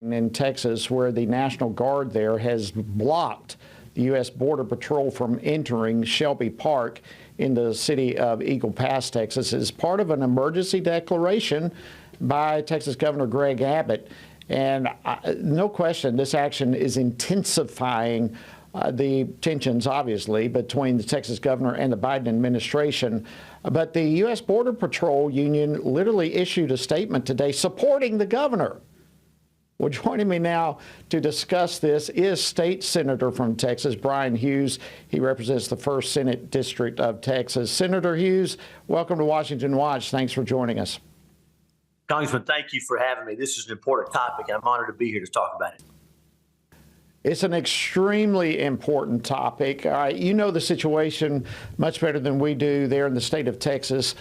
in Texas, where the National Guard there has blocked the U.S. Border Patrol from entering Shelby Park in the city of Eagle Pass, Texas, as part of an emergency declaration by Texas Governor Greg Abbott. And no question, this action is intensifying the tensions, obviously, between the Texas governor and the Biden administration. But the U.S. Border Patrol Union literally issued a statement today supporting the governor. Well, joining me now to discuss this is State Senator from Texas, Bryan Hughes. He represents the 1st Senate District of Texas. Senator Hughes, welcome to Washington Watch. Thanks for joining us. Congressman, thank you for having me. This is an important topic, and I'm honored to be here to talk about it. It's an extremely important topic. You know the situation much better than we do there in the state of Texas.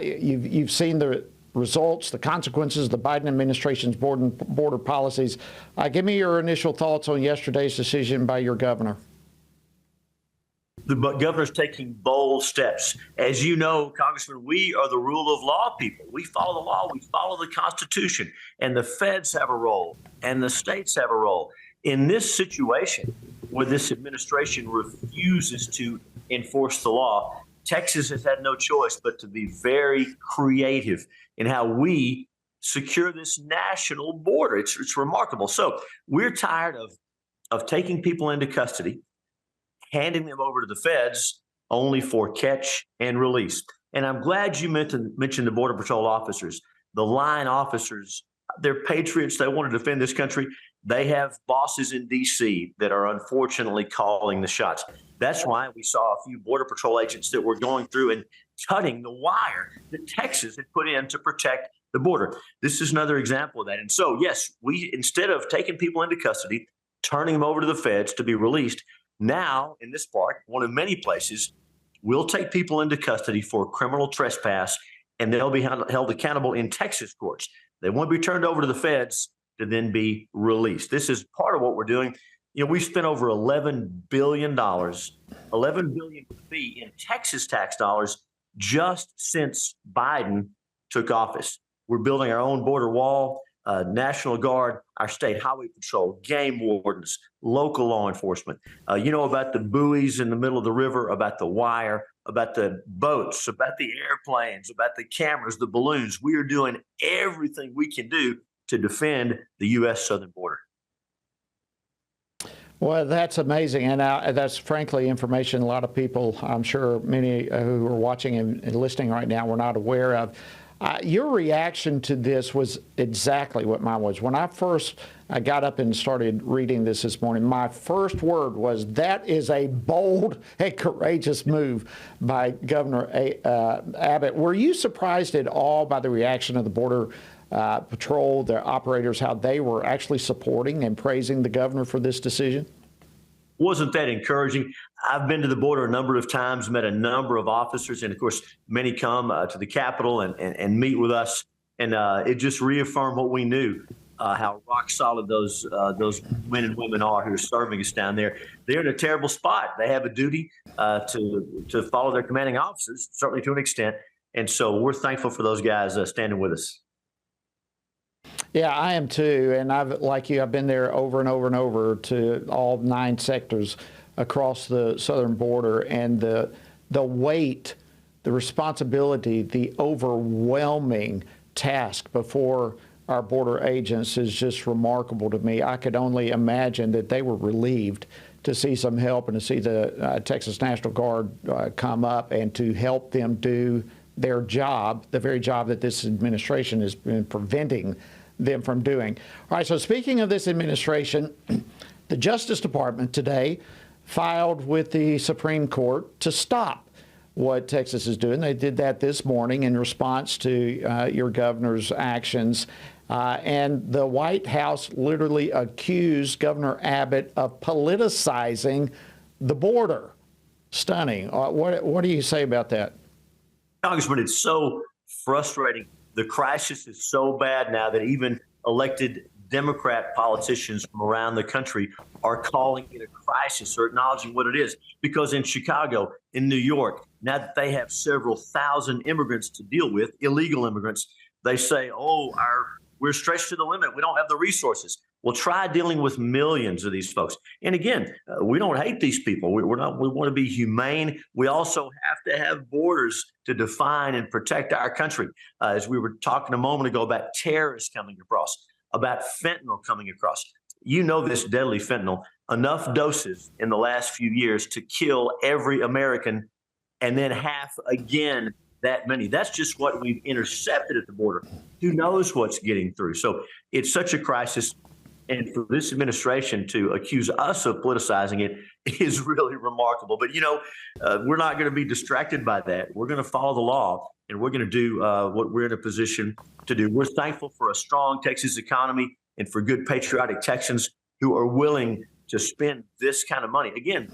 You've seen the results, the consequences of the Biden administration's border policies. Give me your initial thoughts on yesterday's decision by your governor. The governor's taking bold steps. As you know, Congressman, we are the rule of law people. We follow the law, we follow the Constitution, and the feds have a role, and the states have a role. In this situation, where this administration refuses to enforce the law, Texas has had no choice but to be very creative in how we secure this national border. It's remarkable. So we're tired of taking people into custody, handing them over to the feds only for catch and release. And I'm glad you mentioned the Border Patrol officers, the line officers. They're patriots. They want to defend this country. They have bosses in D.C. that are unfortunately calling the shots. That's why we saw a few Border Patrol agents that were going through and cutting the wire that Texas had put in to protect the border. This is another example of that. And so, yes, we, instead of taking people into custody, turning them over to the feds to be released, now in this park, one of many places, we'll take people into custody for criminal trespass, and they'll be held accountable in Texas courts. They won't be turned over to the feds to then be released. This is part of what we're doing. You know, we've spent over $11 billion in Texas tax dollars just since Biden took office. We're building our own border wall, National Guard, our state highway patrol, game wardens, local law enforcement. You know about the buoys in the middle of the river, about the wire, about the boats, about the airplanes, about the cameras, the balloons. We are doing everything we can do to defend the U.S. southern border. Well, that's amazing. And that's frankly information a lot of people, I'm sure many who are watching and listening right now, were not aware of. Your reaction to this was exactly what mine was. When I got up and started reading this morning, my first word was, that is a bold and courageous move by Governor Abbott. Were you surprised at all by the reaction of the Border Patrol, their operators, how they were actually supporting and praising the governor for this decision? Wasn't that encouraging? I've been to the border a number of times, met a number of officers, and of course, many come to the Capitol and meet with us. And it just reaffirmed what we knew, how rock solid those men and women are who are serving us down there. They're in a terrible spot. They have a duty to follow their commanding officers, certainly to an extent. And so we're thankful for those guys standing with us. Yeah, I am too. And like you, I've been there over and over and over to all 9 sectors across the southern border. And the weight, the responsibility, the overwhelming task before our border agents is just remarkable to me. I could only imagine that they were relieved to see some help and to see the Texas National Guard come up and to help them do their job, the very job that this administration has been preventing them from doing. All right, so speaking of this administration, the Justice Department today filed with the Supreme Court to stop what Texas is doing. They did that this morning in response to your governor's actions. And the White House literally accused Governor Abbott of politicizing the border. Stunning. What do you say about that? Congressman, it's so frustrating. The crisis is so bad now that even elected Democrat politicians from around the country are calling it a crisis or acknowledging what it is. Because in Chicago, in New York, now that they have several thousand immigrants to deal with, illegal immigrants, they say, oh, We're stretched to the limit. We don't have the resources. Well, try dealing with millions of these folks. And again, we don't hate these people. We're not. We want to be humane. We also have to have borders to define and protect our country. As we were talking a moment ago about terrorists coming across, about fentanyl coming across. You know this deadly fentanyl, enough doses in the last few years to kill every American, and then half again that many. That's just what we've intercepted at the border. Who knows what's getting through? So it's such a crisis. And for this administration to accuse us of politicizing it is really remarkable. But, we're not going to be distracted by that. We're going to follow the law, and we're going to do what we're in a position to do. We're thankful for a strong Texas economy and for good patriotic Texans who are willing to spend this kind of money. Again,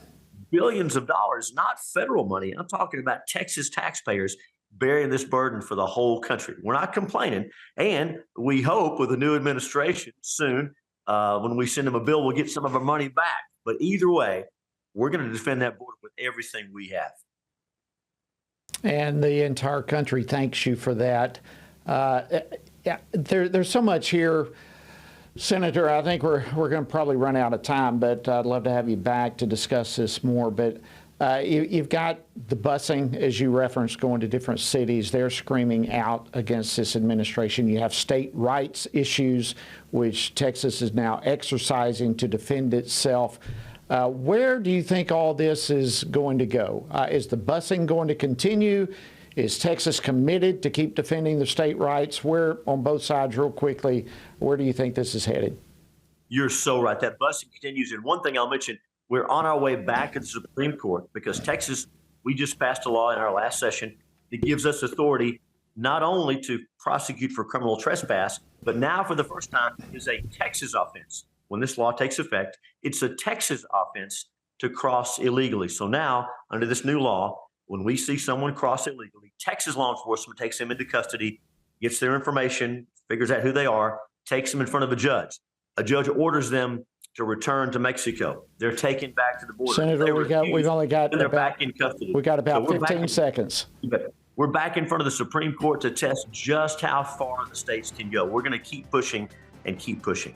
billions of dollars, not federal money. I'm talking about Texas taxpayers bearing this burden for the whole country. We're not complaining. And we hope with the new administration soon, when we send them a bill, we'll get some of our money back. But either way, we're going to defend that border with everything we have. And the entire country thanks you for that. There's so much here, Senator. I think we're going to probably run out of time, but I'd love to have you back to discuss this more. But you've got the busing, as you referenced, going to different cities. They're screaming out against this administration. You have state rights issues, which Texas is now exercising to defend itself. Where do you think all this is going to go? Is the busing going to continue? Is Texas committed to keep defending the state rights? Where, on both sides, real quickly, where do you think this is headed? You're so right. That busing continues. And one thing I'll mention, we're on our way back to the Supreme Court because Texas, we just passed a law in our last session that gives us authority not only to prosecute for criminal trespass, but now for the first time is a Texas offense. When this law takes effect, it's a Texas offense to cross illegally. So now, under this new law, when we see someone cross illegally, Texas law enforcement takes them into custody, gets their information, figures out who they are, takes them in front of a judge. A judge orders them to return to Mexico. They're taken back to the border. Senator, we've only got they're back in custody. We got about 15 seconds. We're back in front of the Supreme Court to test just how far the states can go. We're going to keep pushing and keep pushing.